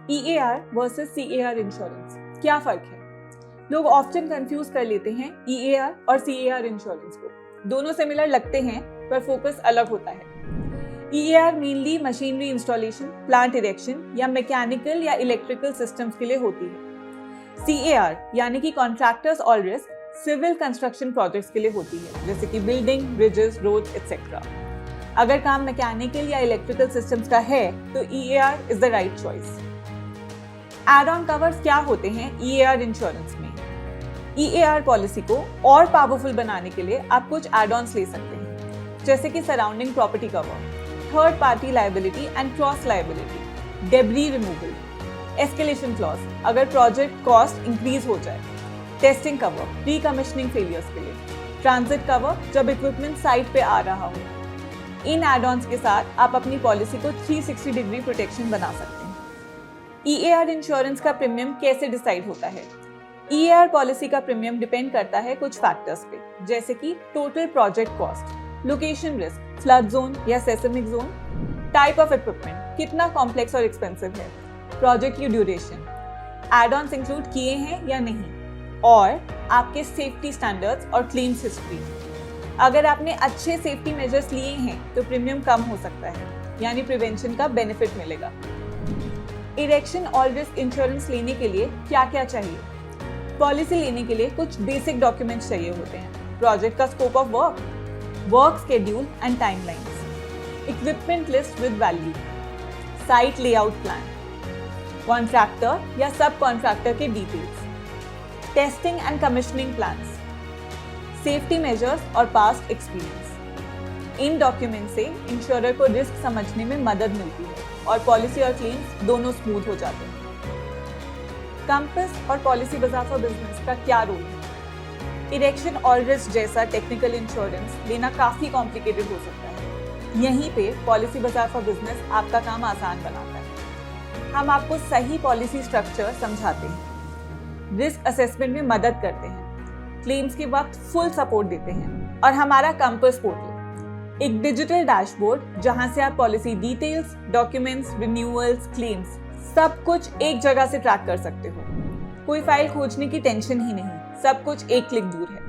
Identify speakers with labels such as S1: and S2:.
S1: EAR versus CAR insurance, क्या फर्क है? लोग ऑफ्टन कंफ्यूज कर लेते हैं EAR और CAR इंश्योरेंस को। दोनों सिमिलर लगते हैं पर फोकस अलग होता है। EAR mainly machinery installation, plant erection या मैकेनिकल या इलेक्ट्रिकल सिस्टम्स के लिए होती है। CAR यानी कि contractors all risk civil construction projects के लिए होती है, जैसे कि बिल्डिंग, ब्रिजेस, रोड्स एक्सेट्रा। अगर काम मैकेनिकल या इलेक्ट्रिकल सिस्टम्स का है तो EAR is the right choice. Add on covers क्या होते हैं EAR इंश्योरेंस में? EAR पॉलिसी को और पावरफुल बनाने के लिए आप कुछ एड ऑन्स ले सकते हैं, जैसे कि surrounding property cover, third party liability and cross liability, debris removal, escalation clause अगर प्रोजेक्ट कॉस्ट इंक्रीज हो जाए, testing cover pre commissioning failures के लिए, ट्रांजिट कवर जब इक्विपमेंट साइट पे आ रहा हो। इन एड ऑन्स के साथ आप अपनी पॉलिसी को 360 डिग्री प्रोटेक्शन बना सकते हैं। EAR इंश्योरेंस का प्रीमियम कैसे डिसाइड होता है? EAR पॉलिसी का प्रीमियम डिपेंड करता है कुछ फैक्टर्स पे, जैसे कि total project cost, location risk, flood zone या seismic zone, type of equipment, कितना कॉम्प्लेक्स और एक्सपेंसिव है, प्रोजेक्ट की ड्यूरेशन, एड ऑन्स इंक्लूड किए हैं या नहीं, और आपके सेफ्टी स्टैंडर्ड्स और क्लेम्स हिस्ट्री। अगर आपने अच्छे सेफ्टी मेजर्स लिए हैं तो प्रीमियम कम हो सकता है, यानी प्रिवेंशन का बेनिफिट मिलेगा। इरेक्शन ऑल रिस्क इंश्योरेंस लेने के लिए क्या क्या चाहिए? पॉलिसी लेने के लिए कुछ बेसिक डॉक्यूमेंट्स चाहिए होते हैं, प्रोजेक्ट का scope of work, work schedule and timelines, equipment list with value, site layout plan, contractor या सब कॉन्ट्रैक्टर के details, testing and commissioning plans, safety measures और पास्ट एक्सपीरियंस। इन डॉक्यूमेंट से इंश्योरर को रिस्क समझने में मदद मिलती है और पॉलिसी और क्लेम्स दोनों स्मूथ हो जाते हैं। कंपस और पॉलिसी बाजार फॉर बिजनेस का क्या रोल है? इरेक्शन और रिस्क जैसा टेक्निकल इंश्योरेंस लेना काफी कॉम्प्लिकेटेड हो सकता है। यहीं पे पॉलिसी बाजार फॉर बिजनेस आपका काम आसान बनाता है। हम आपको सही पॉलिसी स्ट्रक्चर समझाते हैं, रिस्क असेसमेंट में मदद करते हैं, क्लेम्स के वक्त फुल सपोर्ट देते हैं, और हमारा कंपस पोर्टल एक डिजिटल डैशबोर्ड जहां से आप policy details, documents, renewals, claims सब कुछ एक जगह से ट्रैक कर सकते हो। कोई फाइल खोजने की टेंशन ही नहीं, सब कुछ एक क्लिक दूर है।